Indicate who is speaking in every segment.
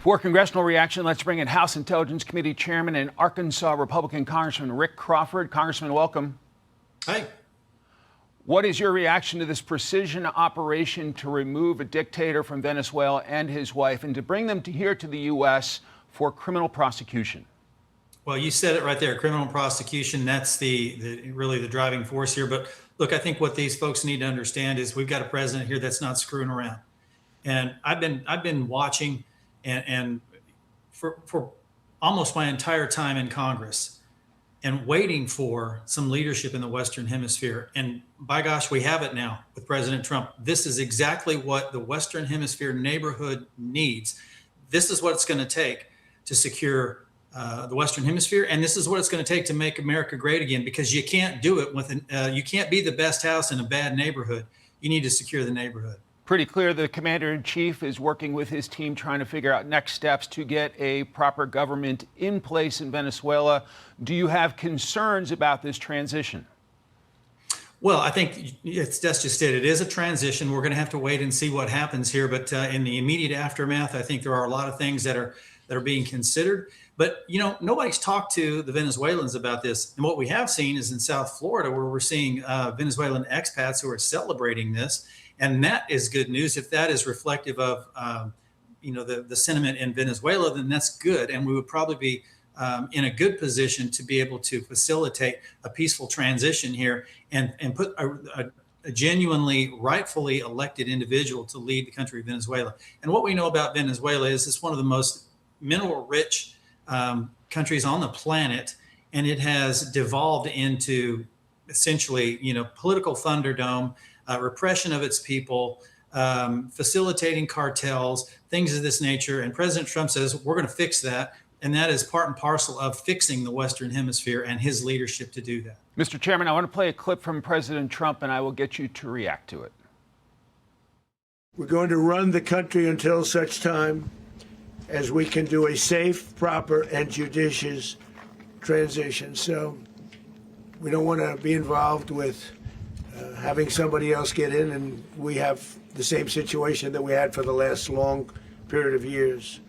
Speaker 1: For congressional reaction, let's bring in House Intelligence Committee Chairman and Arkansas Republican Congressman Rick Crawford. Congressman, welcome.
Speaker 2: Hi.
Speaker 1: What is your reaction to this precision operation to remove a dictator from Venezuela and his wife and to bring them here to the U.S. for criminal prosecution?
Speaker 2: Well, you said it right there, criminal prosecution. That's really the driving force here. But look, I think what these folks need to understand is we've got a president here that's not screwing around. And I've been watching and for almost my entire time in Congress and waiting for some leadership in the Western Hemisphere. And by gosh, we have it now with President Trump. This is exactly what the Western Hemisphere neighborhood needs. This is what it's going to take to secure the Western Hemisphere. And this is what it's going to take to make America great again, because you can't do it with, you can't be the best house in a bad neighborhood. You need to secure the neighborhood.
Speaker 1: Pretty clear the commander-in-chief is working with his team trying to figure out next steps to get a proper government in place in Venezuela. Do you have concerns about this transition?
Speaker 2: Well, I think that's just it. It is a transition. We're going to have to wait and see what happens here. But in the immediate aftermath, I think there are a lot of things that are being considered. But, you know, nobody's talked to the Venezuelans about this. And what we have seen is in South Florida, where we're seeing Venezuelan expats who are celebrating this. And that is good news. If that is reflective of, the sentiment in Venezuela, then that's good. And we would probably be in a good position to be able to facilitate a peaceful transition here and put a genuinely, rightfully elected individual to lead the country of Venezuela. And what we know about Venezuela is it's one of the most mineral-rich countries on the planet, and it has devolved into essentially, political thunderdome. Repression of its people, facilitating cartels, things of this nature. And President Trump says, we're going to fix that. And that is part and parcel of fixing the Western Hemisphere and his leadership to do that.
Speaker 1: Mr. Chairman, I want to play a clip from President Trump, and I will get you to react to it.
Speaker 3: We're going to run the country until such time as we can do a safe, proper, and judicious transition. So we don't want to be involved with having somebody else get in, and we have the same situation that we had for the last long period of years.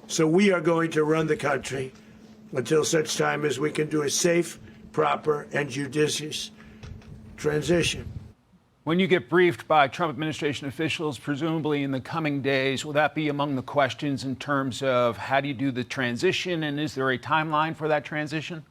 Speaker 3: So we are going to run the country until such time as we can do a safe, proper, and judicious transition.
Speaker 1: When you get briefed by Trump administration officials, presumably in the coming days, will that be among the questions in terms of how do you do the transition, and is there a timeline for that transition?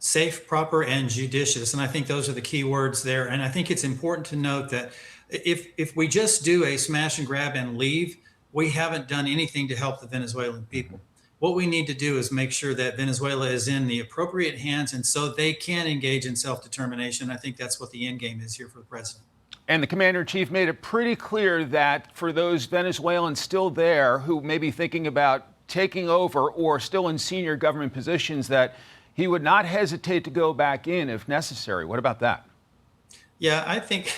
Speaker 2: Safe, proper, and judicious. And I think those are the key words there. And I think it's important to note that if we just do a smash and grab and leave, we haven't done anything to help the Venezuelan people. What we need to do is make sure that Venezuela is in the appropriate hands, and so they can engage in self-determination. I think that's what the end game is here for the president.
Speaker 1: And the commander-in-chief made it pretty clear that for those Venezuelans still there who may be thinking about taking over or still in senior government positions, that he would not hesitate to go back in if necessary. What about that?
Speaker 2: Yeah, I think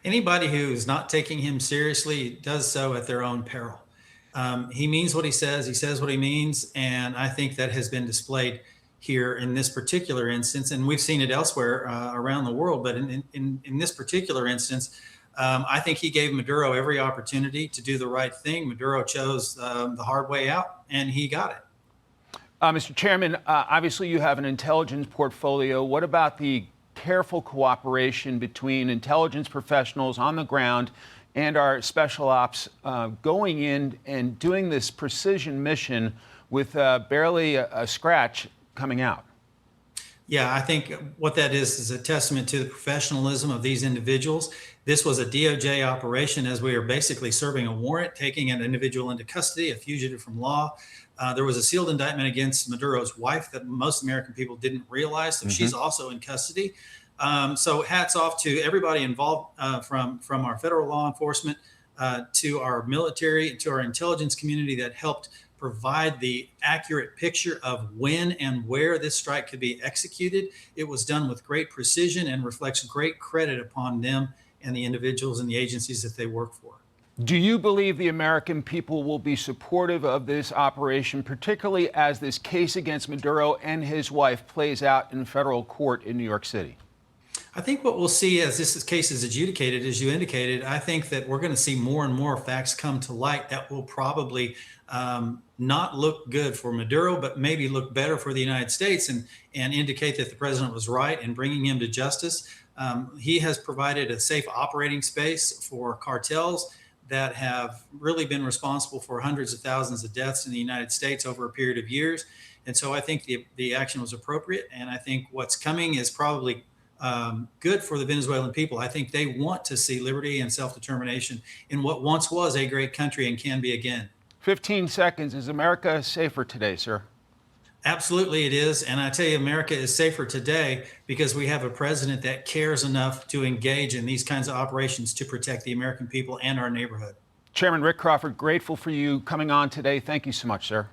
Speaker 2: anybody who's not taking him seriously does so at their own peril. He means what he says what he means, and I think that has been displayed here in this particular instance, and we've seen it elsewhere around the world, but in this particular instance, I think he gave Maduro every opportunity to do the right thing. Maduro chose the hard way out, and he got it.
Speaker 1: Mr. Chairman, obviously you have an intelligence portfolio. What about the careful cooperation between intelligence professionals on the ground and our special ops going in and doing this precision mission with barely a scratch coming out?
Speaker 2: Yeah, I think what that is a testament to the professionalism of these individuals. This was a DOJ operation as we are basically serving a warrant, taking an individual into custody, a fugitive from law. There was a sealed indictment against Maduro's wife that most American people didn't realize. So she's also in custody. So hats off to everybody involved, from our federal law enforcement to our military, to our intelligence community that helped provide the accurate picture of when and where this strike could be executed. It was done with great precision and reflects great credit upon them and the individuals and the agencies that they work for.
Speaker 1: Do you believe the American people will be supportive of this operation, particularly as this case against Maduro and his wife plays out in federal court in New York City?
Speaker 2: I think what we'll see as this case is adjudicated, as you indicated, I think that we're going to see more and more facts come to light that will probably not look good for Maduro, but maybe look better for the United States and indicate that the president was right in bringing him to justice. He has provided a safe operating space for cartels that have really been responsible for hundreds of thousands of deaths in the United States over a period of years. And so I think the action was appropriate. And I think what's coming is probably good for the Venezuelan people. I think they want to see liberty and self-determination in what once was a great country and can be again.
Speaker 1: 15 seconds. Is America safer today, sir?
Speaker 2: Absolutely it is. And I tell you, America is safer today because we have a president that cares enough to engage in these kinds of operations to protect the American people and our neighborhood.
Speaker 1: Chairman Rick Crawford, grateful for you coming on today. Thank you so much, sir.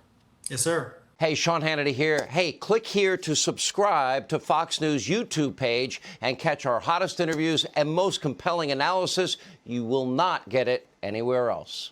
Speaker 2: Yes, sir.
Speaker 4: Hey, Sean Hannity here. Hey, click here to subscribe to Fox News YouTube page and catch our hottest interviews and most compelling analysis. You will not get it anywhere else.